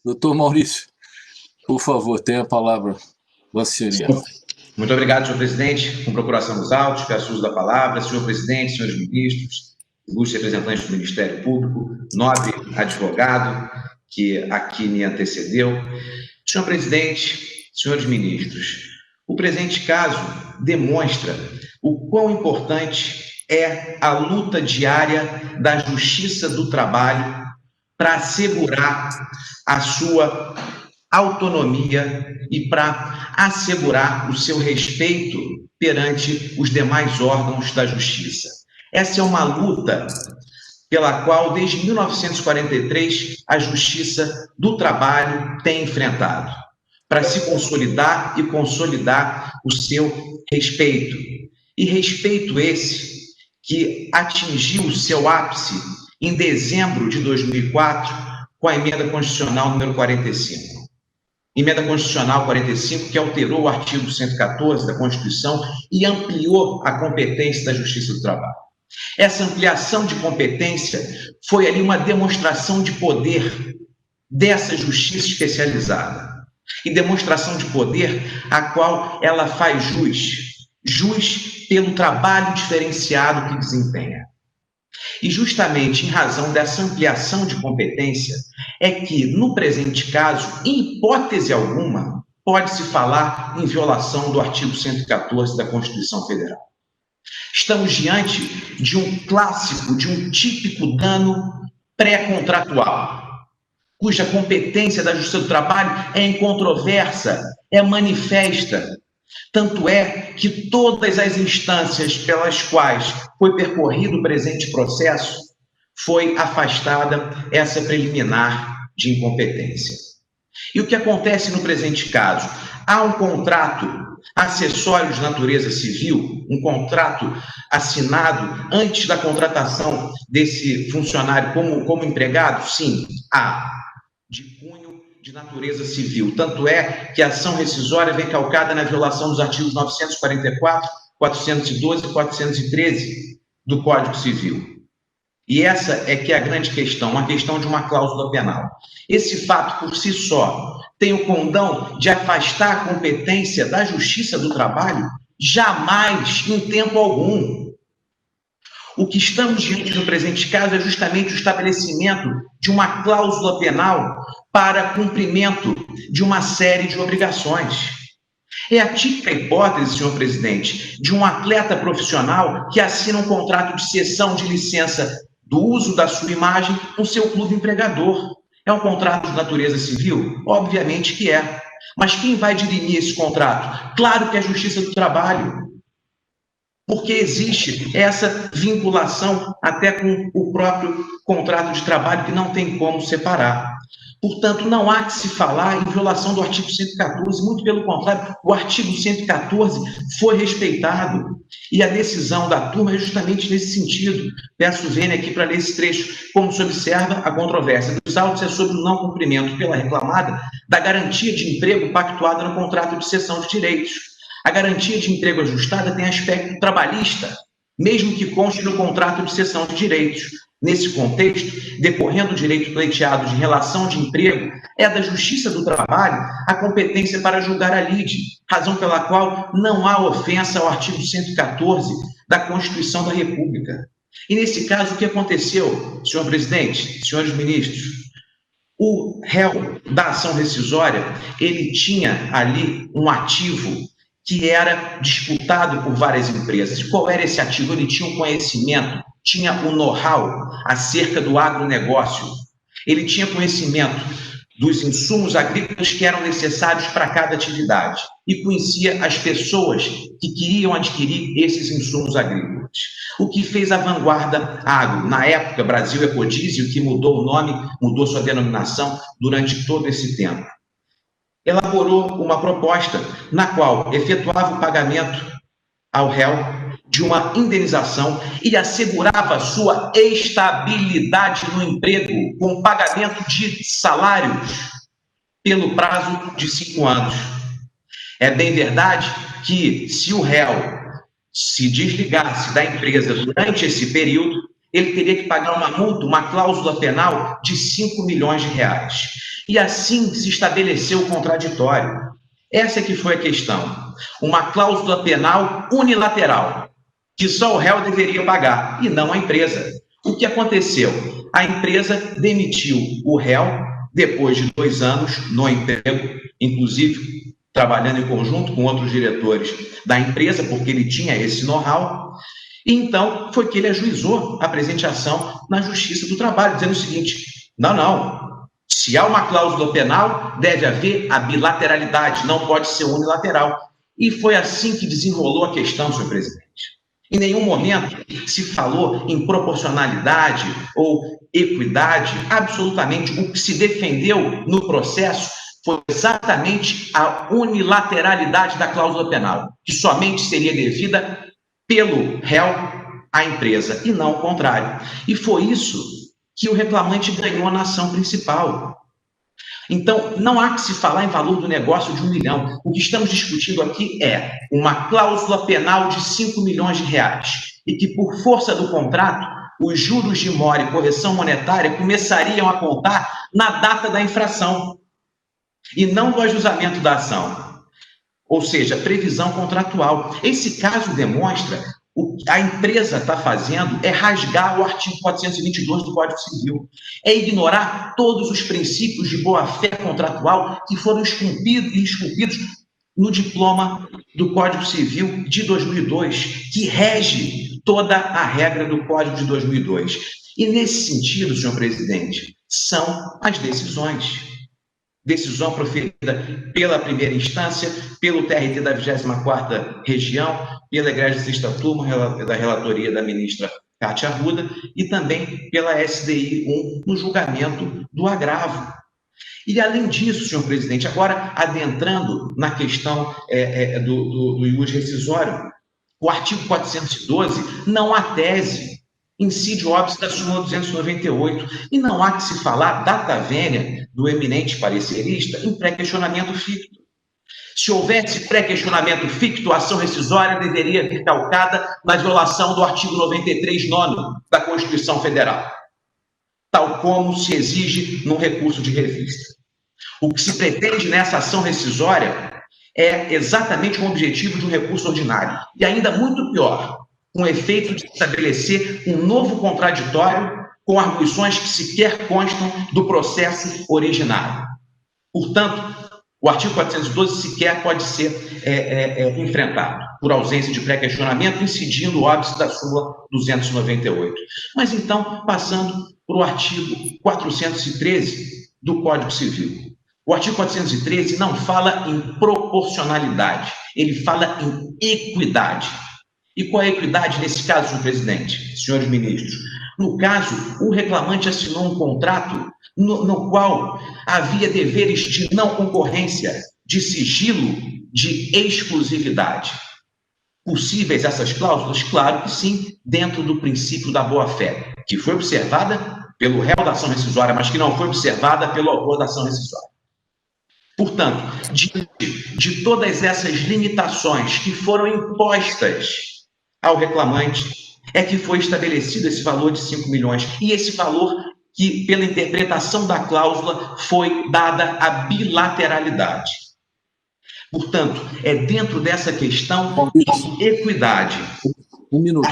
Doutor Maurício, por favor, tenha a palavra, Vossa Senhoria. Muito obrigado, senhor presidente. Com procuração dos autos, peço uso da palavra. Senhor presidente, senhores ministros, ilustres representantes do Ministério Público, nobre advogado que aqui me antecedeu. Senhor presidente, senhores ministros, o presente caso demonstra o quão importante é a luta diária da Justiça do Trabalho para assegurar a sua autonomia e para assegurar o seu respeito perante os demais órgãos da justiça. Essa é uma luta pela qual, desde 1943, a Justiça do Trabalho tem enfrentado, para se consolidar e consolidar o seu respeito. E respeito esse que atingiu o seu ápice em dezembro de 2004, com a Emenda Constitucional número 45. Emenda Constitucional 45, que alterou o artigo 114 da Constituição e ampliou a competência da Justiça do Trabalho. Essa ampliação de competência foi ali uma demonstração de poder dessa justiça especializada. E demonstração de poder a qual ela faz jus pelo trabalho diferenciado que desempenha. E justamente em razão dessa ampliação de competência é que, no presente caso, em hipótese alguma, pode-se falar em violação do artigo 114 da Constituição Federal. Estamos diante de um clássico, de um típico dano pré-contratual, cuja competência da Justiça do Trabalho é incontroversa, é manifesta. Tanto é que todas as instâncias pelas quais foi percorrido o presente processo, foi afastada essa preliminar de incompetência. E o que acontece no presente caso? Há um contrato acessório de natureza civil, um contrato assinado antes da contratação desse funcionário como empregado? Sim, há, de cunho de natureza civil. Tanto é que a ação rescisória vem calcada na violação dos artigos 944, 412 e 413 do Código Civil. E essa é que é a grande questão, uma questão de uma cláusula penal. Esse fato, por si só, tem o condão de afastar a competência da Justiça do Trabalho? Jamais, em tempo algum. O que estamos diante no presente caso é justamente o estabelecimento de uma cláusula penal para cumprimento de uma série de obrigações. É a típica hipótese, senhor presidente, de um atleta profissional que assina um contrato de cessão de licença do uso da sua imagem com seu clube empregador. É um contrato de natureza civil? Obviamente que é. Mas quem vai dirimir esse contrato? Claro que é a Justiça do Trabalho. Porque existe essa vinculação até com o próprio contrato de trabalho que não tem como separar. Portanto, não há que se falar em violação do artigo 114, muito pelo contrário, o artigo 114 foi respeitado e a decisão da turma é justamente nesse sentido. Peço vênia aqui para ler esse trecho. Como se observa, a controvérsia dos autos é sobre o não cumprimento pela reclamada da garantia de emprego pactuada no contrato de cessão de direitos. A garantia de emprego ajustada tem aspecto trabalhista, mesmo que conste no contrato de cessão de direitos. Nesse contexto, decorrendo o direito pleiteado de relação de emprego, é da Justiça do Trabalho a competência para julgar a lide, razão pela qual não há ofensa ao artigo 114 da Constituição da República. E nesse caso, o que aconteceu, senhor presidente, senhores ministros? O réu da ação rescisória, ele tinha ali um ativo que era disputado por várias empresas. E qual era esse ativo? Ele tinha um conhecimento, tinha um know-how acerca do agronegócio. Ele tinha conhecimento dos insumos agrícolas que eram necessários para cada atividade e conhecia as pessoas que queriam adquirir esses insumos agrícolas. O que fez a Vanguarda Agro, na época Brasil Ecodiesel, que mudou o nome, mudou sua denominação durante todo esse tempo. Elaborou uma proposta na qual efetuava o pagamento ao réu de uma indenização e assegurava sua estabilidade no emprego com pagamento de salários pelo prazo de 5 anos. É bem verdade que se o réu se desligasse da empresa durante esse período, ele teria que pagar uma multa, uma cláusula penal de R$ 5 milhões. E assim se estabeleceu o contraditório. Essa que foi a questão. Uma cláusula penal unilateral, que só o réu deveria pagar, e não a empresa. O que aconteceu? A empresa demitiu o réu depois de 2 anos no emprego, inclusive trabalhando em conjunto com outros diretores da empresa, porque ele tinha esse know-how. E então foi que ele ajuizou a presente ação na Justiça do Trabalho, dizendo o seguinte: não. Se há uma cláusula penal, deve haver a bilateralidade, não pode ser unilateral. E foi assim que desenrolou a questão, senhor presidente. Em nenhum momento se falou em proporcionalidade ou equidade. Absolutamente, o que se defendeu no processo foi exatamente a unilateralidade da cláusula penal, que somente seria devida pelo réu à empresa, e não o contrário. E foi isso que o reclamante ganhou na ação principal. Então, não há que se falar em valor do negócio de 1 milhão. O que estamos discutindo aqui é uma cláusula penal de 5 milhões de reais, e que, por força do contrato, os juros de mora e correção monetária começariam a contar na data da infração, e não do ajuizamento da ação. Ou seja, previsão contratual. Esse caso demonstra o que a empresa está fazendo é rasgar o artigo 422 do Código Civil, é ignorar todos os princípios de boa-fé contratual que foram esculpidos no diploma do Código Civil de 2002, que rege toda a regra do Código de 2002. E nesse sentido, senhor presidente, são as decisões. Decisão proferida pela primeira instância, pelo TRT da 24ª Região, pela Egrégia Sexta Turma, da relatoria da ministra Cátia Arruda, e também pela SDI 1, no julgamento do agravo. E, além disso, senhor presidente, agora adentrando na questão do ius rescisório, o artigo 412 não há tese, incide óbice da súmula 298, e não há que se falar data vênia do eminente parecerista em pré-questionamento ficto. Se houvesse pré-questionamento ficto, a ação rescisória deveria vir calcada na violação do artigo 93, 9º da Constituição Federal, tal como se exige num recurso de revista. O que se pretende nessa ação rescisória é exatamente o objetivo de um recurso ordinário, e ainda muito pior, com o efeito de estabelecer um novo contraditório com arguições que sequer constam do processo originário. Portanto, o artigo 412 sequer pode ser enfrentado por ausência de pré-questionamento, incidindo o óbice da súmula 298. Mas então, passando para o artigo 413 do Código Civil. O artigo 413 não fala em proporcionalidade, ele fala em equidade. E qual é a equidade nesse caso, senhor presidente, senhores ministros? No caso, o reclamante assinou um contrato no qual havia deveres de não concorrência, de sigilo, de exclusividade. Possíveis essas cláusulas? Claro que sim, dentro do princípio da boa-fé, que foi observada pelo réu da ação rescisória, mas que não foi observada pelo autor da ação rescisória. Portanto, diante de todas essas limitações que foram impostas ao reclamante, é que foi estabelecido esse valor de 5 milhões. E esse valor que, pela interpretação da cláusula, foi dada a bilateralidade. Portanto, é dentro dessa questão de equidade. Um minuto,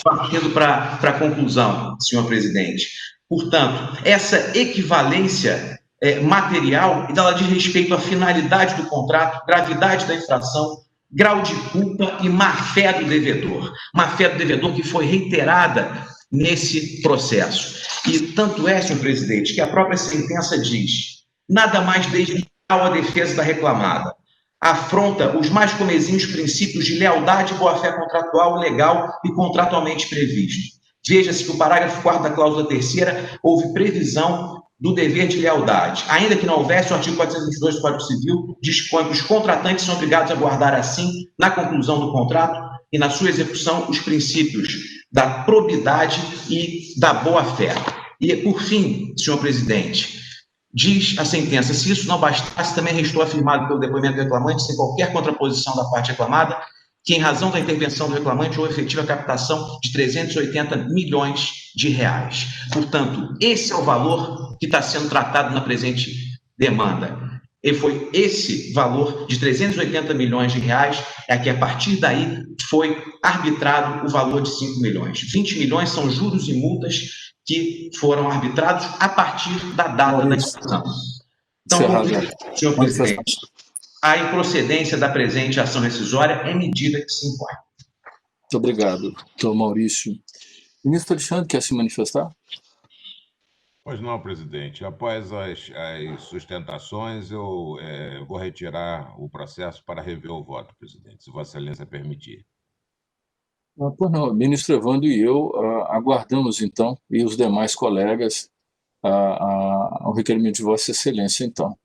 partindo para a conclusão, senhor presidente. Portanto, essa equivalência material, ela diz respeito à finalidade do contrato, gravidade da infração, grau de culpa e má-fé do devedor. Má-fé do devedor que foi reiterada nesse processo. E tanto é, senhor presidente, que a própria sentença diz: nada mais desleal a defesa da reclamada. Afronta os mais comezinhos princípios de lealdade e boa-fé contratual, legal e contratualmente previsto. Veja-se que o parágrafo 4º da cláusula 3ª houve previsão do dever de lealdade. Ainda que não houvesse, o artigo 422 do Código Civil dispõe que os contratantes são obrigados a guardar, assim, na conclusão do contrato e na sua execução, os princípios da probidade e da boa-fé. E, por fim, senhor presidente, diz a sentença: se isso não bastasse, também restou afirmado pelo depoimento do reclamante, sem qualquer contraposição da parte reclamada, que, em razão da intervenção do reclamante, houve efetiva captação de 380 milhões de reais. Portanto, esse é o valor que está sendo tratado na presente demanda. E foi esse valor de 380 milhões de reais que a partir daí foi arbitrado o valor de 5 milhões. 20 milhões são juros e multas que foram arbitrados a partir da data da infração. Então, senhor presidente, a improcedência da presente ação rescisória é medida que se impõe. Muito obrigado, doutor Maurício. Ministro Alexandre, quer se manifestar? Pois não, presidente. Após as sustentações, eu vou retirar o processo para rever o voto, presidente, se Vossa Excelência permitir. Pois não, ministro Evandro e eu aguardamos, então, e os demais colegas, ao requerimento de Vossa Excelência, então.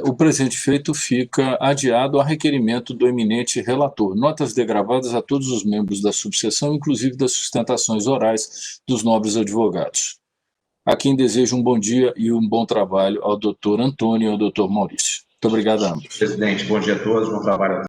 O presente feito fica adiado a requerimento do eminente relator. Notas degravadas a todos os membros da subseção, inclusive das sustentações orais dos nobres advogados. A quem desejo um bom dia e um bom trabalho ao doutor Antônio e ao doutor Maurício. Muito obrigado a ambos. Presidente, bom dia a todos, bom trabalho a todos.